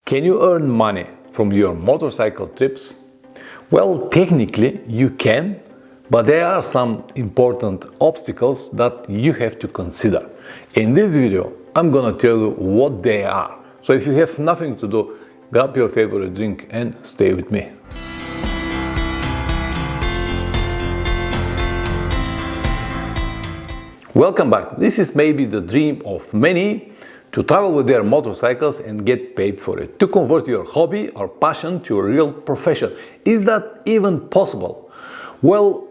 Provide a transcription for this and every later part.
Can you earn money from your motorcycle trips? Well, technically you can, but there are some important obstacles that you have to consider. In this video, I'm gonna tell you what they are. So if you have nothing to do, grab your favorite drink and stay with me. Welcome back. This is maybe the dream of many, to travel with their motorcycles and get paid for it, to convert your hobby or passion to a real profession. Is that even possible? Well,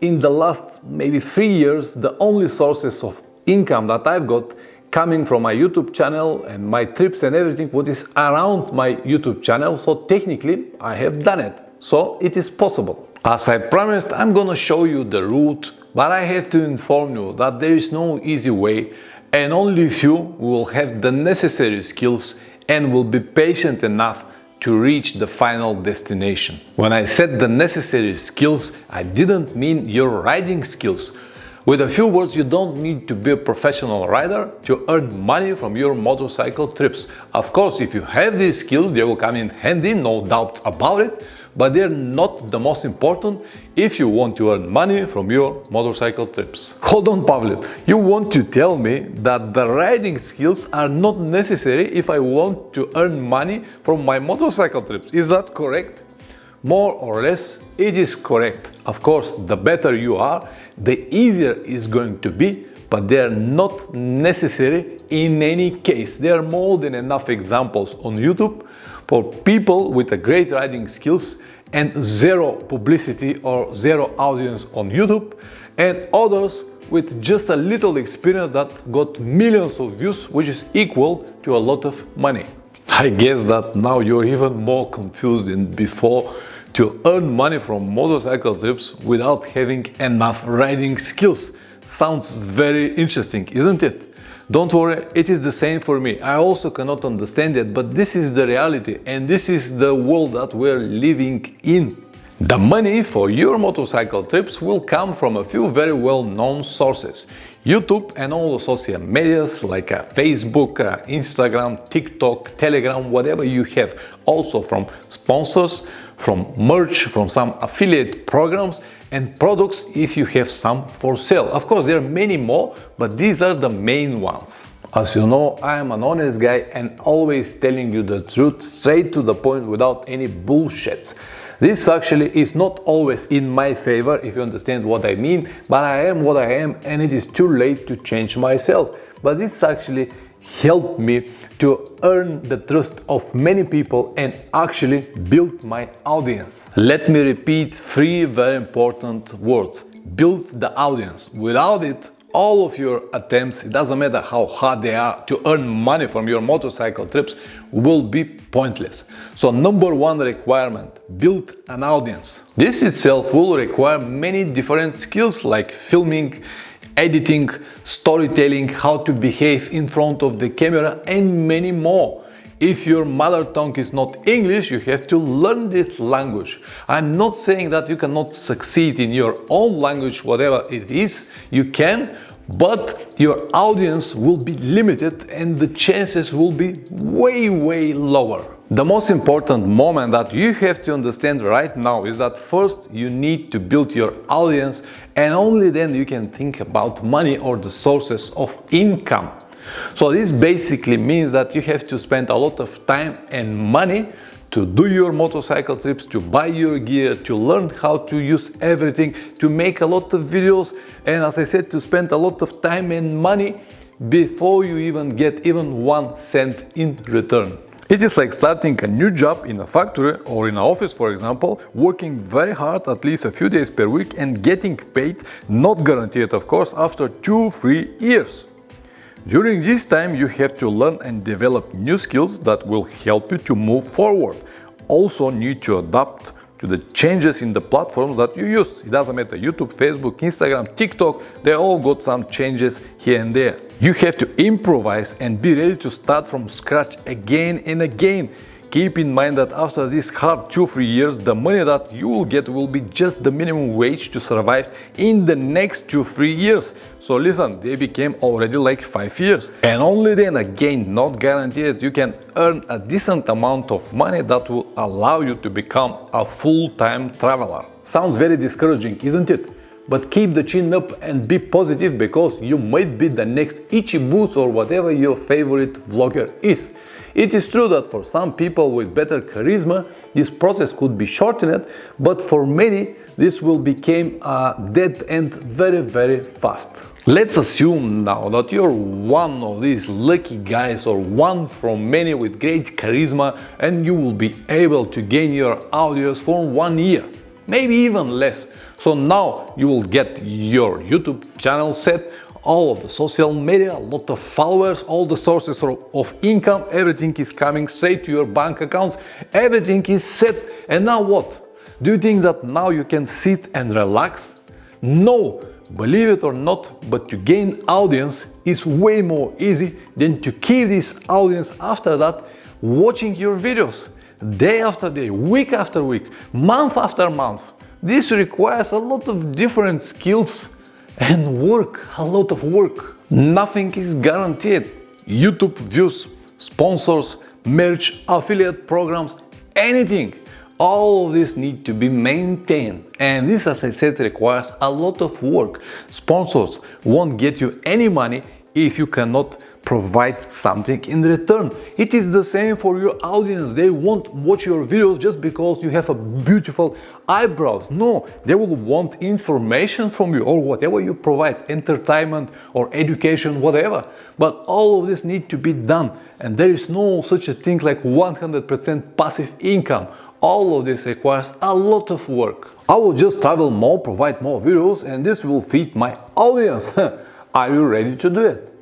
in the last maybe 3 years, the only sources of income that I've got coming from my YouTube channel and my trips and everything what is around my YouTube channel, so technically I have done it. So it is possible. As I promised, I'm gonna show you the route, but I have to inform you that there is no easy way, and only few will have the necessary skills and will be patient enough to reach the final destination. When I said the necessary skills, I didn't mean your riding skills. With a few words, you don't need to be a professional rider to earn money from your motorcycle trips. Of course, if you have these skills, they will come in handy, no doubt about it, but they're not the most important if you want to earn money from your motorcycle trips. Hold on, Pavlin, you want to tell me that the riding skills are not necessary if I want to earn money from my motorcycle trips? Is that correct? More or less, it is correct. Of course, the better you are, the easier it's going to be, but they are not necessary in any case. There are more than enough examples on YouTube for people with a great riding skills and zero publicity or zero audience on YouTube, and others with just a little experience that got millions of views, which is equal to a lot of money. I guess that now you're even more confused than before to earn money from motorcycle trips without having enough riding skills. Sounds very interesting, isn't it? Don't worry, it is the same for me. I also cannot understand it, but this is the reality and this is the world that we're living in. The money for your motorcycle trips will come from a few very well-known sources. YouTube and all the social medias like Facebook, Instagram, TikTok, Telegram, whatever you have. Also from sponsors, from merch, from some affiliate programs and products if you have some for sale. Of course, there are many more, but these are the main ones. As you know, I am an honest guy and always telling you the truth, straight to the point without any bullshits. This actually is not always in my favor, if you understand what I mean, but I am what I am and it is too late to change myself. But this actually helped me to earn the trust of many people and actually build my audience. Let me repeat 3 very important words. Build the audience. Without it, all of your attempts, it doesn't matter how hard they are, to earn money from your motorcycle trips will be pointless. So number 1 requirement, build an audience. This itself will require many different skills like filming, editing, storytelling, how to behave in front of the camera and many more. If your mother tongue is not English, you have to learn this language. I'm not saying that you cannot succeed in your own language, whatever it is, you can, but your audience will be limited and the chances will be way lower. The most important moment that you have to understand right now is that first you need to build your audience and only then you can think about money or the sources of income. So this basically means that you have to spend a lot of time and money to do your motorcycle trips, to buy your gear, to learn how to use everything, to make a lot of videos, and as I said, to spend a lot of time and money before you even get even 1 cent in return. It is like starting a new job in a factory or in an office, for example, working very hard at least a few days per week and getting paid, not guaranteed of course, after 2-3 years. During this time you have to learn and develop new skills that will help you to move forward. Also need to adapt to the changes in the platforms that you use. It doesn't matter, YouTube, Facebook, Instagram, TikTok, they all got some changes here and there. You have to improvise and be ready to start from scratch again and again. keep in mind that after these hard 2-3 years, the money that you will get will be just the minimum wage to survive in the next 2-3 years. So listen, they became already like 5 years. And only then, again, not guaranteed, you can earn a decent amount of money that will allow you to become a full-time traveler. Sounds very discouraging, isn't it? But keep the chin up and be positive, because you might be the next Itchy Boots or whatever your favorite vlogger is. It is true that for some people with better charisma, this process could be shortened, but for many, this will become a dead end very, very fast. Let's assume now that you're one of these lucky guys, or one from many with great charisma, and you will be able to gain your audience for 1 year, maybe even less. So now you will get your YouTube channel set, all of the social media, a lot of followers, all the sources of income, everything is coming straight to your bank accounts, everything is set. And now what? Do you think that now you can sit and relax? No, believe it or not, but to gain audience is way more easy than to keep this audience after that watching your videos day after day, week after week, month after month. This requires a lot of different skills and work, a lot of work. Nothing is guaranteed. YouTube views, sponsors, merch, affiliate programs, anything. All of this need to be maintained. And this, as I said, requires a lot of work. Sponsors won't get you any money if you cannot provide something in return. It is the same for your audience. They won't watch your videos just because you have a beautiful eyebrows. No, they will want information from you, or whatever you provide, entertainment or education, whatever. But all of this need to be done, and there is no such a thing like 100% passive income. All of this requires a lot of work. I will just travel more, provide more videos, and this will feed my audience. Are you ready to do it?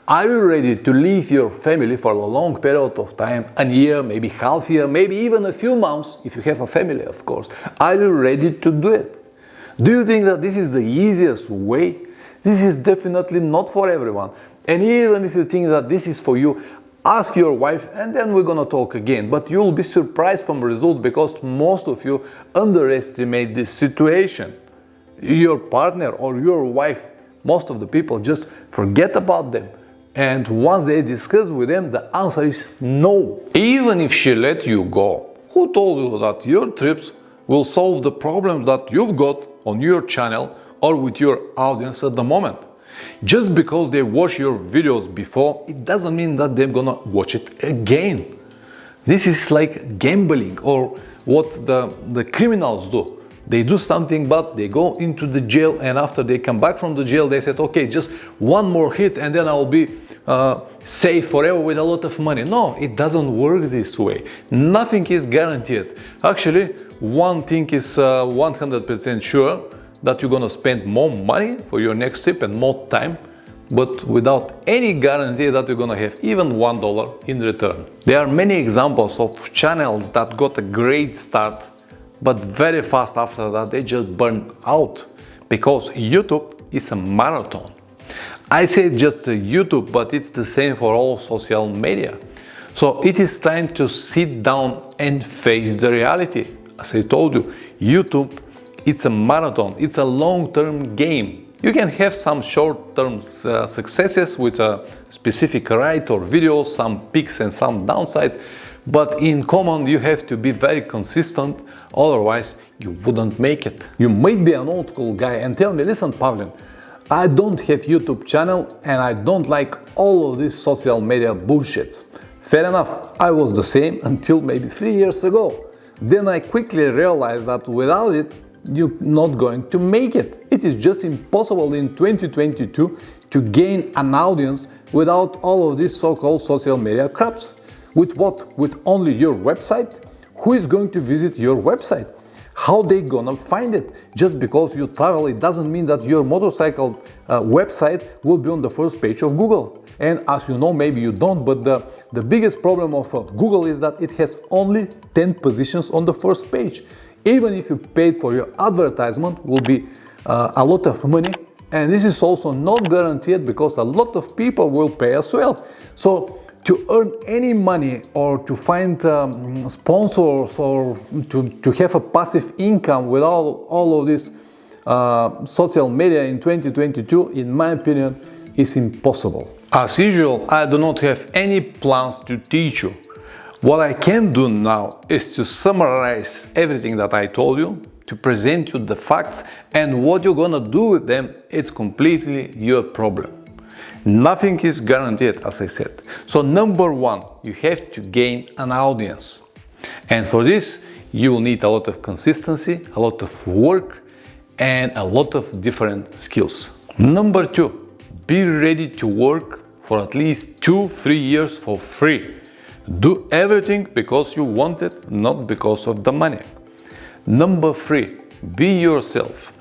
Are you ready to leave your family for a long period of time, a year, maybe half year, maybe even a few months, if you have a family, of course? Are you ready to do it? Do you think that this is the easiest way? This is definitely not for everyone. And even if you think that this is for you, ask your wife, and then we're gonna talk again. But you'll be surprised from the result, because most of you underestimate this situation. Your partner or your wife, most of the people just forget about them. And once they discuss with them, the answer is no. Even if she let you go, who told you that your trips will solve the problems that you've got on your channel or with your audience at the moment? Just because they watch your videos before, it doesn't mean that they're gonna watch it again. This is like gambling, or what the criminals do. They do something bad, they go into the jail, and after they come back from the jail, they said, okay, just one more hit and then I'll be safe forever with a lot of money. No, it doesn't work this way. Nothing is guaranteed. Actually, one thing is 100% sure, that you're gonna spend more money for your next trip and more time, but without any guarantee that you're gonna have even $1 in return. There are many examples of channels that got a great start, but very fast after that they just burn out, because YouTube is a marathon. I say just YouTube, but it's the same for all social media. So it is time to sit down and face the reality. As I told you, YouTube, it's a marathon, it's a long-term game. You can have some short-term successes with a specific ride or video, some peaks and some downsides, but in common you have to be very consistent, otherwise you wouldn't make it. You might be an old school guy and tell me, listen Pavlin, I don't have YouTube channel and I don't like all of these social media bullshits. Fair enough, I was the same until maybe 3 years ago. Then I quickly realized that without it, you're not going to make it. It is just impossible in 2022 to gain an audience without all of these so-called social media craps. With what? With only your website? Who is going to visit your website? How they gonna find it? Just because you travel, it doesn't mean that your motorcycle website will be on the first page of Google. And as you know, maybe you don't, but the biggest problem of Google is that it has only 10 positions on the first page. Even if you paid for your advertisement, will be a lot of money. And this is also not guaranteed, because a lot of people will pay as well. So to earn any money or to find sponsors or to have a passive income with all of this social media in 2022, in my opinion, is impossible. As usual, I do not have any plans to teach you. What I can do now is to summarize everything that I told you, to present you the facts, and what you're gonna do with them, it's completely your problem. Nothing is guaranteed, as I said. So number one, you have to gain an audience. And for this, you will need a lot of consistency, a lot of work, and a lot of different skills. Number two, be ready to work for at least 2-3 years for free. Do everything because you want it, not because of the money. Number three, be yourself.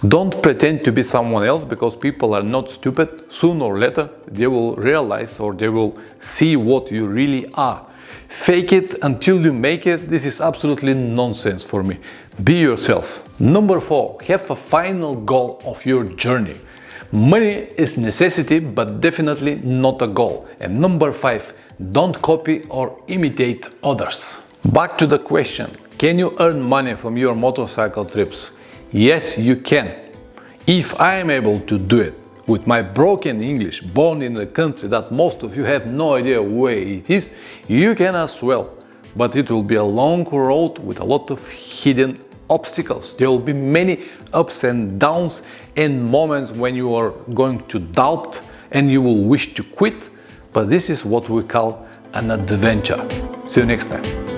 Don't pretend to be someone else, because people are not stupid. Sooner or later, they will realize or they will see what you really are. Fake it until you make it. This is absolutely nonsense for me. Be yourself. Number four, have a final goal of your journey. Money is necessity, but definitely not a goal. And number five, don't copy or imitate others. Back to the question, can you earn money from your motorcycle trips? Yes, you can. If I am able to do it with my broken English, born in a country that most of you have no idea where it is, you can as well. But it will be a long road with a lot of hidden obstacles. There will be many ups and downs and moments when you are going to doubt and you will wish to quit. But this is what we call an adventure. See you next time.